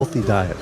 healthy diet.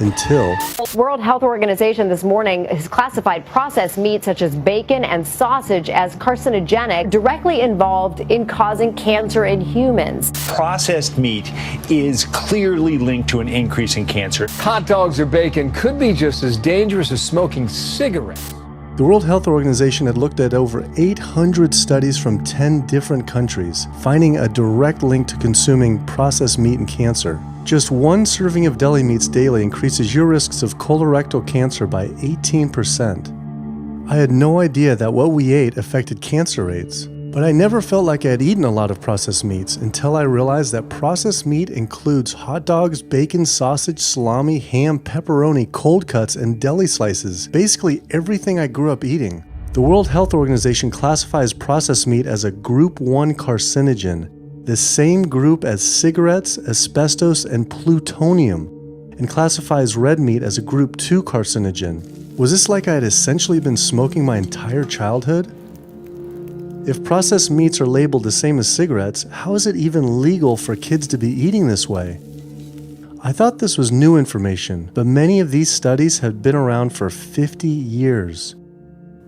Until World Health Organization this morning has classified processed meat such as bacon and sausage as carcinogenic, directly involved in causing cancer in humans. Processed meat is clearly linked to an increase in cancer. Hot dogs or bacon could be just as dangerous as smoking cigarettes. the World Health Organization had looked at over 800 studies from 10 different countries, finding a direct link to consuming processed meat and cancer. Just one serving of deli meats daily increases your risks of colorectal cancer by 18%. I had no idea that what we ate affected cancer rates, but I never felt like I had eaten a lot of processed meats until I realized that processed meat includes hot dogs, bacon, sausage, salami, ham, pepperoni, cold cuts, and deli slices, basically everything I grew up eating. The World Health Organization classifies processed meat as a Group 1 carcinogen, the same group as cigarettes, asbestos, and plutonium, and classifies red meat as a Group 2 carcinogen. Was this like I had essentially been smoking my entire childhood? If processed meats are labeled the same as cigarettes, how is it even legal for kids to be eating this way? I thought this was new information, but many of these studies have been around for 50 years.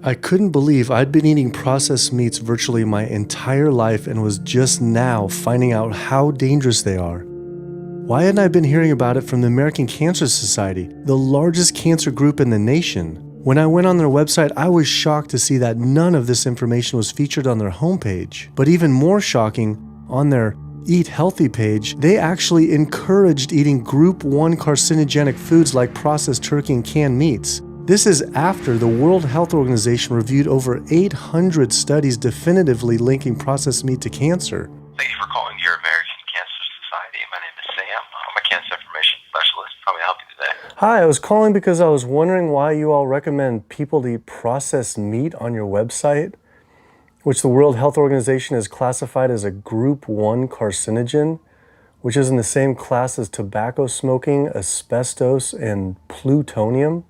I couldn't believe I'd been eating processed meats virtually my entire life and was just now finding out how dangerous they are. Why hadn't I been hearing about it from the American Cancer Society, the largest cancer group in the nation? When I went on their website, I was shocked to see that none of this information was featured on their homepage. But even more shocking, on their Eat Healthy page, they actually encouraged eating Group 1 carcinogenic foods like processed turkey and canned meats. This is after the World Health Organization reviewed over 800 studies definitively linking processed meat to cancer. Thank you for calling your American Cancer Society. My name is Sam. I'm a cancer information specialist. How may I help you today? Hi, I was calling because I was wondering why you all recommend people to eat processed meat on your website, which the World Health Organization has classified as a Group 1 carcinogen, which is in the same class as tobacco smoking, asbestos, and plutonium.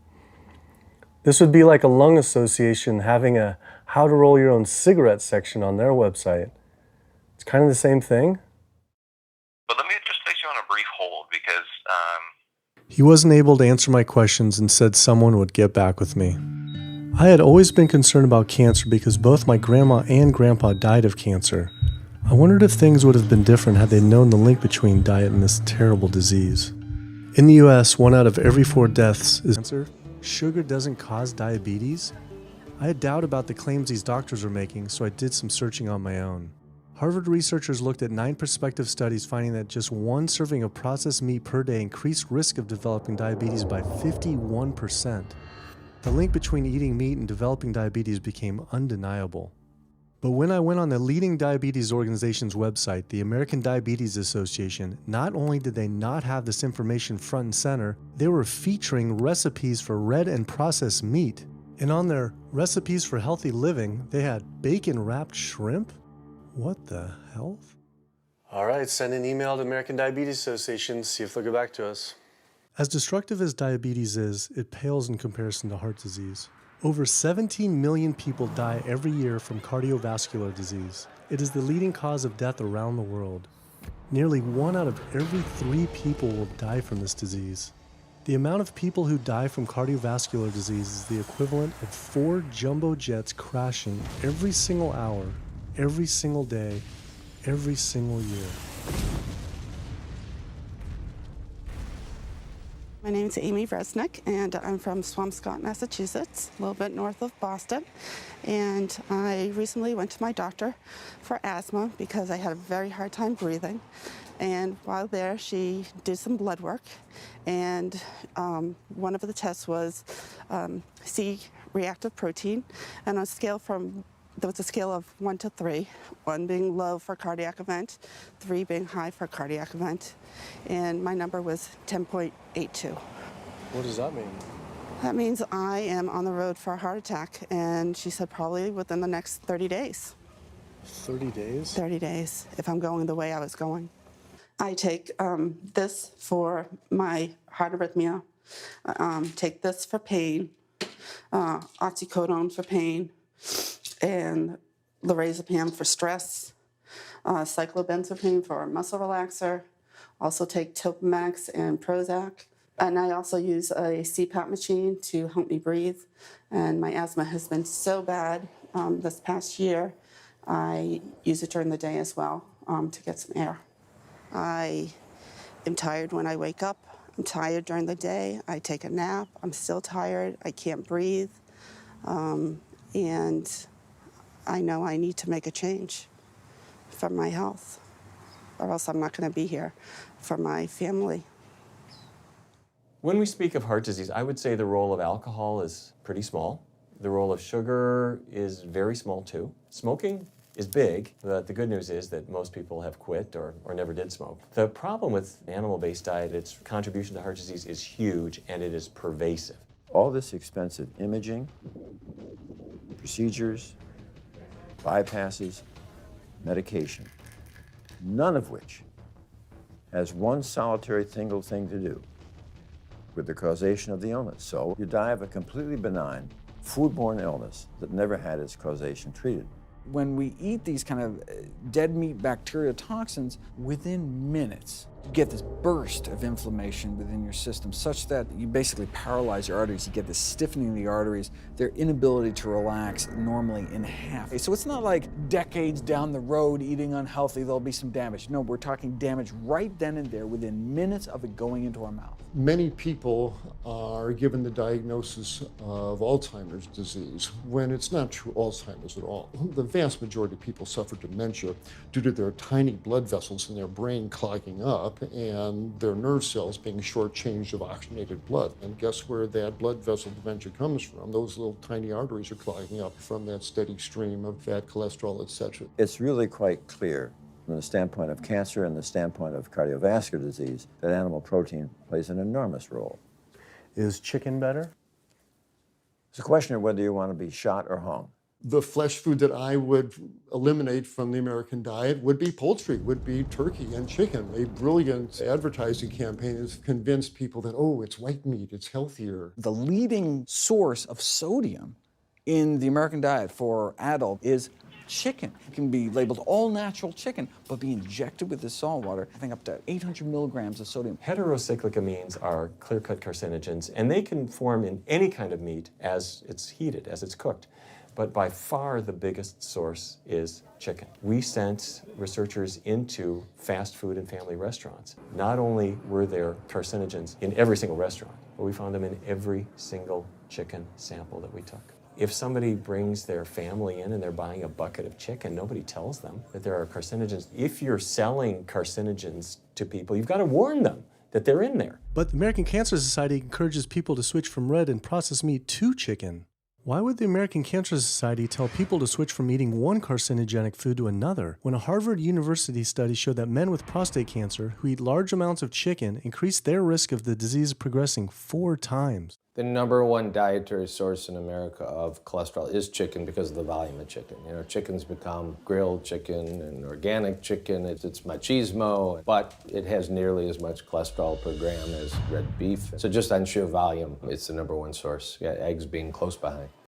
This would be like a lung association having a how to roll your own cigarette section on their website. It's kind of the same thing. But let me just place you on a brief hold because He wasn't able to answer my questions and said someone would get back with me. I had always been concerned about cancer because both my grandma and grandpa died of cancer. I wondered if things would have been different had they known the link between diet and this terrible disease. In the US, 1 out of every 4 deaths is cancer. Sugar doesn't cause diabetes? I had doubt about the claims these doctors were making, so I did some searching on my own. Harvard researchers looked at 9 prospective studies finding that just 1 serving of processed meat per day increased risk of developing diabetes by 51%. The link between eating meat and developing diabetes became undeniable. But when I went on the leading diabetes organization's website, the American Diabetes Association, not only did they not have this information front and center, they were featuring recipes for red and processed meat. And on their recipes for healthy living, they had bacon-wrapped shrimp? What the hell? All right, send an email to American Diabetes Association, see if they'll get back to us. As destructive as diabetes is, it pales in comparison to heart disease. Over 17 million people die every year from cardiovascular disease. It is the leading cause of death around the world. Nearly 1 out of every 3 people will die from this disease. The amount of people who die from cardiovascular disease is the equivalent of 4 jumbo jets crashing every single hour, every single day, every single year. My name is Amy Vresnick, and I'm from Swampscott, Massachusetts, a little bit north of Boston. And I recently went to my doctor for asthma because I had a very hard time breathing. And while there, she did some blood work, and one of the tests was C-reactive protein, and on a scale from there was a scale of 1 to 3, 1 being low for cardiac event, 3 being high for cardiac event, and my number was 10.82. What does that mean? That means I am on the road for a heart attack, and she said probably within the next 30 days. 30 days? 30 days, if I'm going the way I was going. I take this for my heart arrhythmia, take this for pain, oxycodone for pain, and lorazepam for stress, cyclobenzaprine for muscle relaxer. Also take Topamax and Prozac And I also use a CPAP machine to help me breathe. And my asthma has been so bad this past year, I use it during the day as well to get some air. I am tired when I wake up. I'm tired during the day. I take a nap. I'm still tired. I can't breathe. And I know I need to make a change for my health, or else I'm not going to be here for my family. When we speak of heart disease, I would say the role of alcohol is pretty small. The role of sugar is very small too. Smoking is big, but the good news is that most people have quit or never did smoke. The problem with animal-based diet, its contribution to heart disease is huge and it is pervasive. All this expensive imaging, procedures, bypasses, medication, none of which has one solitary single thing to do with the causation of the illness. So you die of a completely benign, foodborne illness that never had its causation treated. When we eat these kind of dead meat bacteria toxins, within minutes, you get this burst of inflammation within your system such that you basically paralyze your arteries. You get this stiffening of the arteries, their inability to relax normally in half. So it's not like decades down the road eating unhealthy, there'll be some damage. No, we're talking damage right then and there within minutes of it going into our mouth. Many people are given the diagnosis of Alzheimer's disease when it's not true Alzheimer's at all. The vast majority of people suffer dementia due to their tiny blood vessels in their brain clogging up and their nerve cells being shortchanged of oxygenated blood. And guess where that blood vessel dementia comes from? Those little tiny arteries are clogging up from that steady stream of fat, cholesterol, etc. It's really quite clear from the standpoint of cancer and the standpoint of cardiovascular disease that animal protein plays an enormous role. Is chicken better? It's a question of whether you want to be shot or hung. The flesh food that I would eliminate from the American diet would be poultry, would be turkey and chicken. A brilliant advertising campaign has convinced people that, oh, it's white meat, it's healthier. The leading source of sodium in the American diet for adult is chicken. It can be labeled all natural chicken, but be injected with this salt water, I think up to 800 milligrams of sodium. Heterocyclic amines are clear-cut carcinogens, and they can form in any kind of meat as it's heated, as it's cooked. But by far the biggest source is chicken. We sent researchers into fast food and family restaurants. Not only were there carcinogens in every single restaurant, but we found them in every single chicken sample that we took. If somebody brings their family in and they're buying a bucket of chicken, nobody tells them that there are carcinogens. If you're selling carcinogens to people, you've got to warn them that they're in there. But the American Cancer Society encourages people to switch from red and processed meat to chicken. Why would the American Cancer Society tell people to switch from eating one carcinogenic food to another when a Harvard University study showed that men with prostate cancer who eat large amounts of chicken increase their risk of the disease progressing 4 times? The number one dietary source in America of cholesterol is chicken because of the volume of chicken. You know, chicken's become grilled chicken and organic chicken. It's machismo, but it has nearly as much cholesterol per gram as red beef. So just on sheer volume, it's the number one source. Yeah, eggs being close behind.